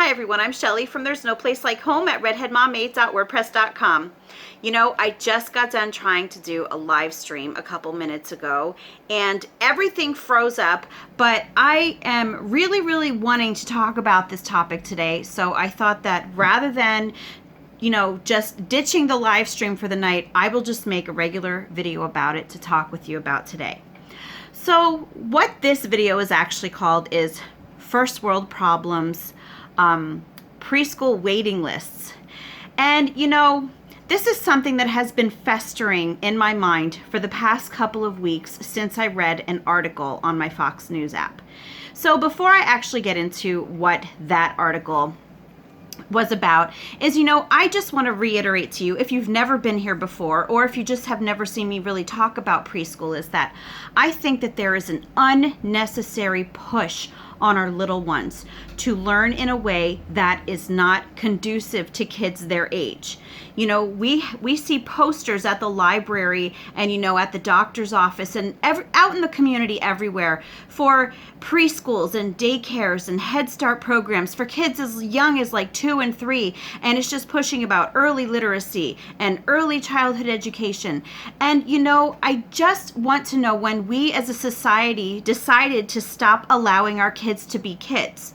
Hi everyone, I'm Shelly from There's No Place Like Home at redheadmommade.wordpress.com. You know, I just got done trying to do a live stream a couple minutes ago and everything froze up, but I am really wanting to talk about this topic today. So I thought that rather than just ditching the live stream for the night, I will just make a regular video about it to talk with you about today. So what this video is actually called is First World Problems, Preschool Waiting Lists. And this is something that has been festering in my mind for the past couple of weeks since I read an article on my Fox News app. So before I actually get into what that article was about is, I just want to reiterate to you, if you've never been here before, or if you just have never seen me really talk about preschool, is that I think that there is an unnecessary push on our little ones to learn in a way that is not conducive to kids their age. We see posters at the library and, at the doctor's office and out in the community everywhere for preschools and daycares and Head Start programs for kids as young as like 2 and 3. And it's just pushing about early literacy and early childhood education. And, I just want to know when we as a society decided to stop allowing our kids to be kids.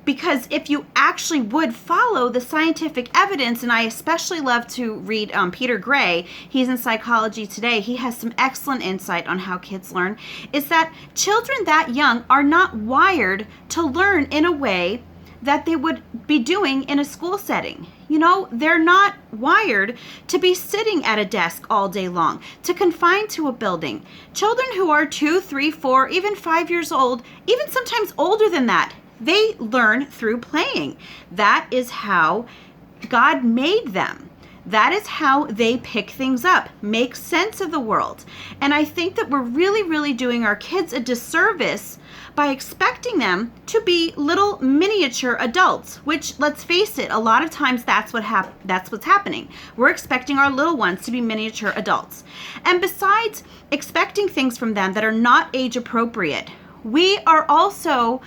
Because if you actually would follow the scientific evidence, and I especially love to read Peter Gray, he's in Psychology Today, he has some excellent insight on how kids learn, is that children that young are not wired to learn in a way that they would be doing in a school setting. They're not wired to be sitting at a desk all day long, to confine to a building. Children who are 2, 3, 4, even 5 years old, even sometimes older than that, they learn through playing. That is how God made them. That is how they pick things up, make sense of the world. And I think that we're really doing our kids a disservice by expecting them to be little miniature adults, which, let's face it, a lot of times that's what's happening. We're expecting our little ones to be miniature adults. And besides expecting things from them that are not age appropriate, we are also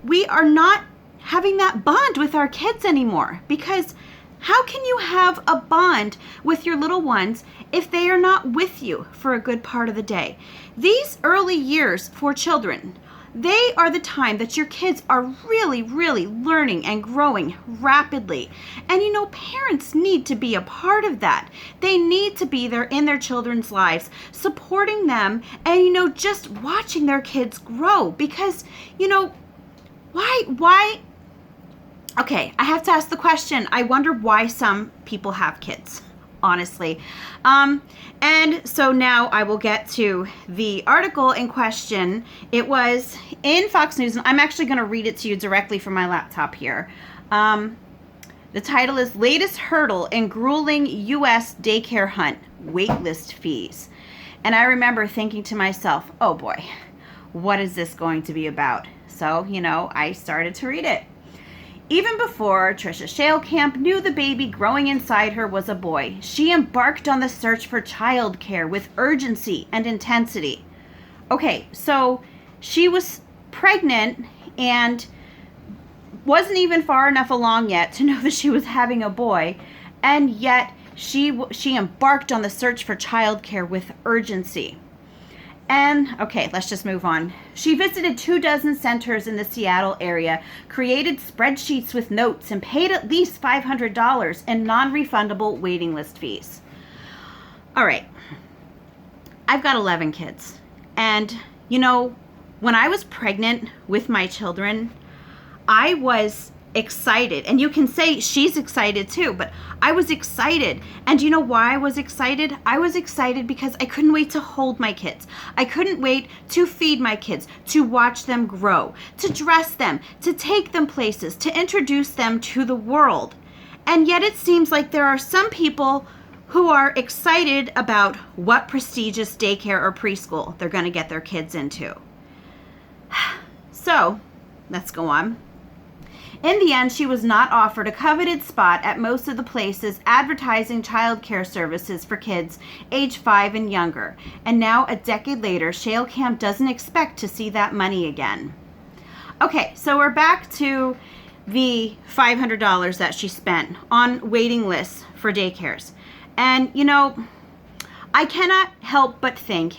we are not having that bond with our kids anymore, because how can you have a bond with your little ones if they are not with you for a good part of the day? These early years for children, they are the time that your kids are really learning and growing rapidly. And parents need to be a part of that. They need to be there in their children's lives, supporting them and, just watching their kids grow. Because, why? Okay, I have to ask the question. I wonder why some people have kids, honestly. And so now I will get to the article in question. It was in Fox News, and I'm actually going to read it to you directly from my laptop here. The title is Latest Hurdle in Grueling U.S. Daycare Hunt, Waitlist Fees. And I remember thinking to myself, oh boy, what is this going to be about? So, I started to read it. Even before Tricia Shailcamp knew the baby growing inside her was a boy, she embarked on the search for childcare with urgency and intensity. Okay, so she was pregnant and wasn't even far enough along yet to know that she was having a boy, and yet she embarked on the search for childcare with urgency. And, okay, let's just move on. She visited 24 centers in the Seattle area, created spreadsheets with notes, and paid at least $500 in non-refundable waiting list fees. All right. I've got 11 kids. And, when I was pregnant with my children, I was excited. And you can say she's excited too, but I was excited. And do you know why I was excited? I was excited because I couldn't wait to hold my kids. I couldn't wait to feed my kids, to watch them grow, to dress them, to take them places, to introduce them to the world. And yet it seems like there are some people who are excited about what prestigious daycare or preschool they're going to get their kids into. So, let's go on. In the end, she was not offered a coveted spot at most of the places advertising childcare services for kids age 5 and younger. And now, a decade later, Shailcamp doesn't expect to see that money again. Okay, so we're back to the $500 that she spent on waiting lists for daycares. And, I cannot help but think,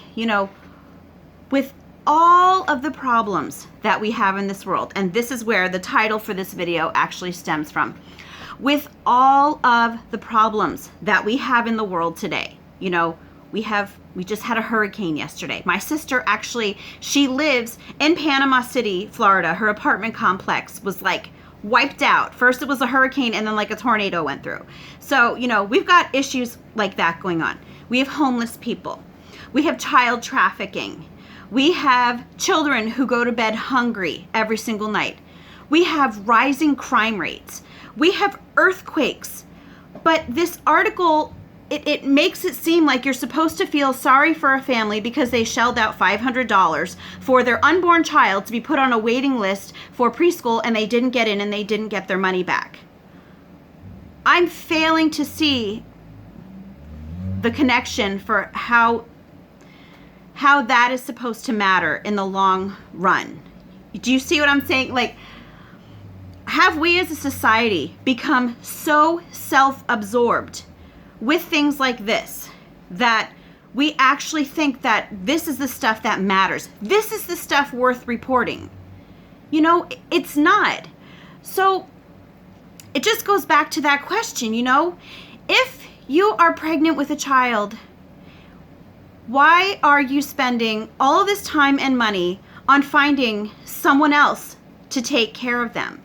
with all of the problems that we have in this world, and this is where the title for this video actually stems from, with all of the problems that we have in the world today, we just had a hurricane yesterday. My sister actually, she lives in Panama City, Florida. Her apartment complex was like wiped out. First it was a hurricane and then like a tornado went through. So, we've got issues like that going on. We have homeless people. We have child trafficking. We have children who go to bed hungry every single night. We have rising crime rates. We have earthquakes. But this article, it makes it seem like you're supposed to feel sorry for a family because they shelled out $500 for their unborn child to be put on a waiting list for preschool and they didn't get in and they didn't get their money back. I'm failing to see the connection for how that is supposed to matter in the long run. Do you see what I'm saying? Like, have we as a society become so self-absorbed with things like this that we actually think that this is the stuff that matters? This is the stuff worth reporting. It's not. So it just goes back to that question, if you are pregnant with a child, why are you spending all of this time and money on finding someone else to take care of them?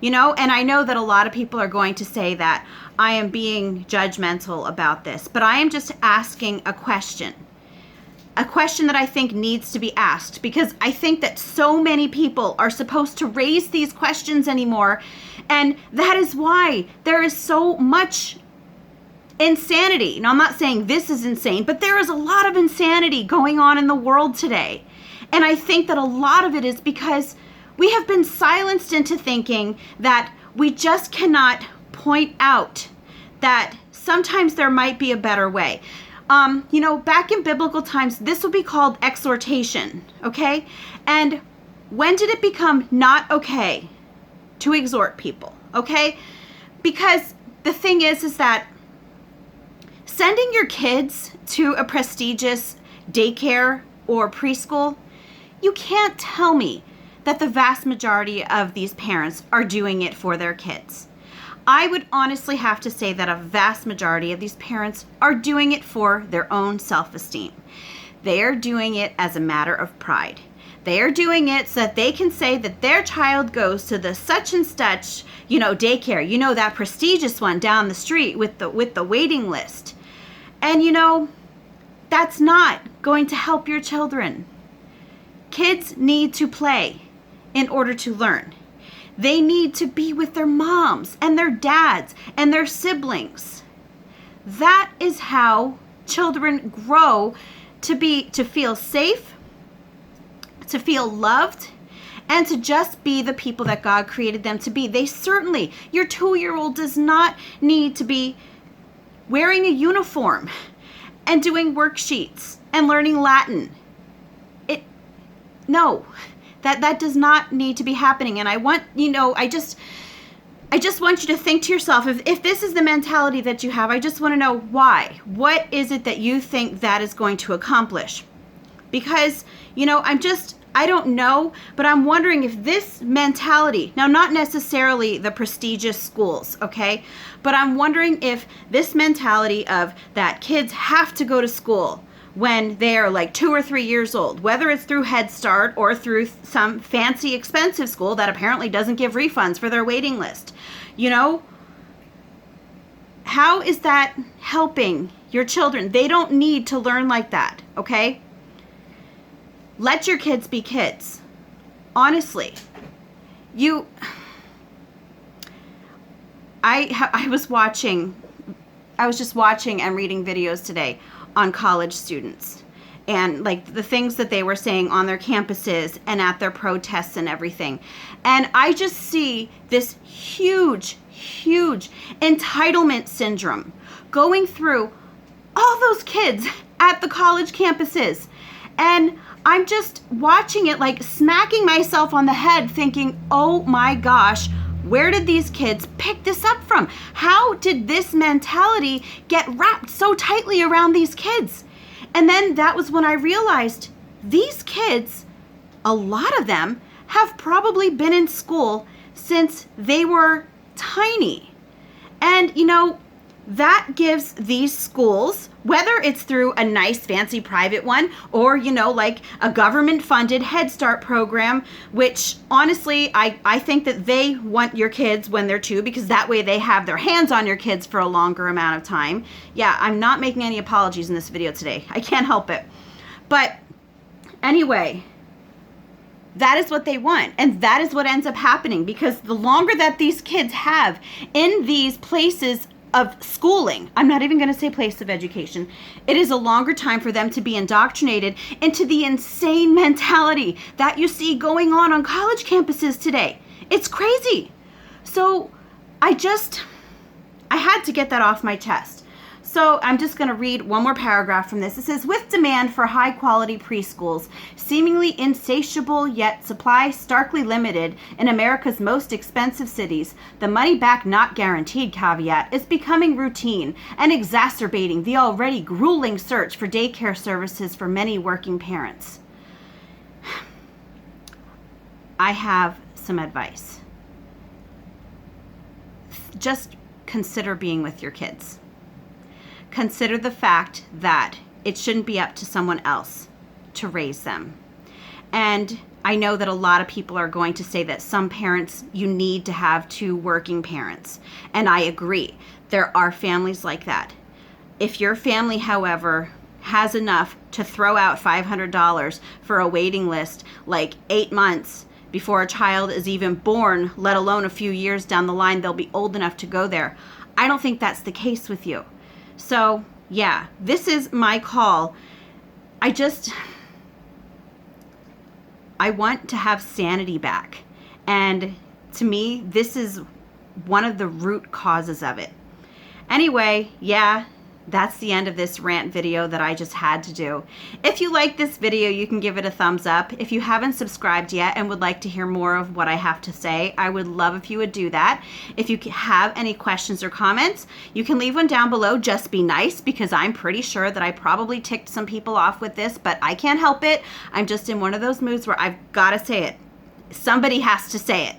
And I know that a lot of people are going to say that I am being judgmental about this, but I am just asking a question that I think needs to be asked, because I think that so many people are supposed to raise these questions anymore, and that is why there is so much insanity. Now, I'm not saying this is insane, but there is a lot of insanity going on in the world today. And I think that a lot of it is because we have been silenced into thinking that we just cannot point out that sometimes there might be a better way. Back in biblical times, this would be called exhortation, okay? And when did it become not okay to exhort people, okay? Because the thing is that sending your kids to a prestigious daycare or preschool, you can't tell me that the vast majority of these parents are doing it for their kids. I would honestly have to say that a vast majority of these parents are doing it for their own self-esteem. They are doing it as a matter of pride. They are doing it so that they can say that their child goes to the such and such, daycare, that prestigious one down the street with the waiting list. And that's not going to help your children. Kids need to play in order to learn. They need to be with their moms and their dads and their siblings. That is how children grow to feel safe, to feel loved, and to just be the people that God created them to be. Your 2-year-old does not need to be wearing a uniform and doing worksheets and learning Latin. No, that does not need to be happening. And I want, I just want you to think to yourself, if this is the mentality that you have, I just want to know why. What is it that you think that is going to accomplish? Because, I don't know, but I'm wondering if this mentality, now not necessarily the prestigious schools, okay, but I'm wondering if this mentality of that kids have to go to school when they're like 2 or 3 years old, whether it's through Head Start or through some fancy expensive school that apparently doesn't give refunds for their waiting list, how is that helping your children? They don't need to learn like that, okay? Let your kids be kids. Honestly, I was just watching and reading videos today on college students and like the things that they were saying on their campuses and at their protests and everything. And I just see this huge entitlement syndrome going through all those kids at the college campuses. And I'm just watching it, like smacking myself on the head thinking, oh my gosh, Where did these kids pick this up from? How did this mentality get wrapped so tightly around these kids? And then that was when I realized these kids, a lot of them, have probably been in school since they were tiny. And, you know, that gives these schools, whether it's through a nice fancy private one or, you know, like a government funded Head Start program, which honestly, I think that they want your kids when they're 2 because that way they have their hands on your kids for a longer amount of time. Yeah, I'm not making any apologies in this video today. I can't help it. But anyway, that is what they want. And that is what ends up happening, because the longer that these kids have in these places of schooling, I'm not even going to say place of education, it is a longer time for them to be indoctrinated into the insane mentality that you see going on college campuses today. It's crazy. So I had to get that off my chest. So I'm just going to read one more paragraph from this. It says, with demand for high quality preschools seemingly insatiable yet supply starkly limited in America's most expensive cities, the money back not guaranteed caveat is becoming routine and exacerbating the already grueling search for daycare services for many working parents. I have some advice. Just consider being with your kids. Consider the fact that it shouldn't be up to someone else to raise them. And I know that a lot of people are going to say that some parents, you need to have 2 working parents. And I agree. There are families like that. If your family, however, has enough to throw out $500 for a waiting list like 8 months before a child is even born, let alone a few years down the line, they'll be old enough to go there. I don't think that's the case with you. So, yeah, this is my call. I want to have sanity back. And to me, this is one of the root causes of it. Anyway, yeah, that's the end of this rant video that I just had to do. If you like this video, you can give it a thumbs up. If you haven't subscribed yet and would like to hear more of what I have to say, I would love if you would do that. If you have any questions or comments, you can leave one down below. Just be nice, because I'm pretty sure that I probably ticked some people off with this, but I can't help it. I'm just in one of those moods where I've got to say it. Somebody has to say it.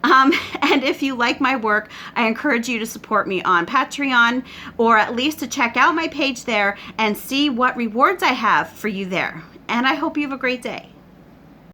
And if you like my work, I encourage you to support me on Patreon, or at least to check out my page there and see what rewards I have for you there. And I hope you have a great day.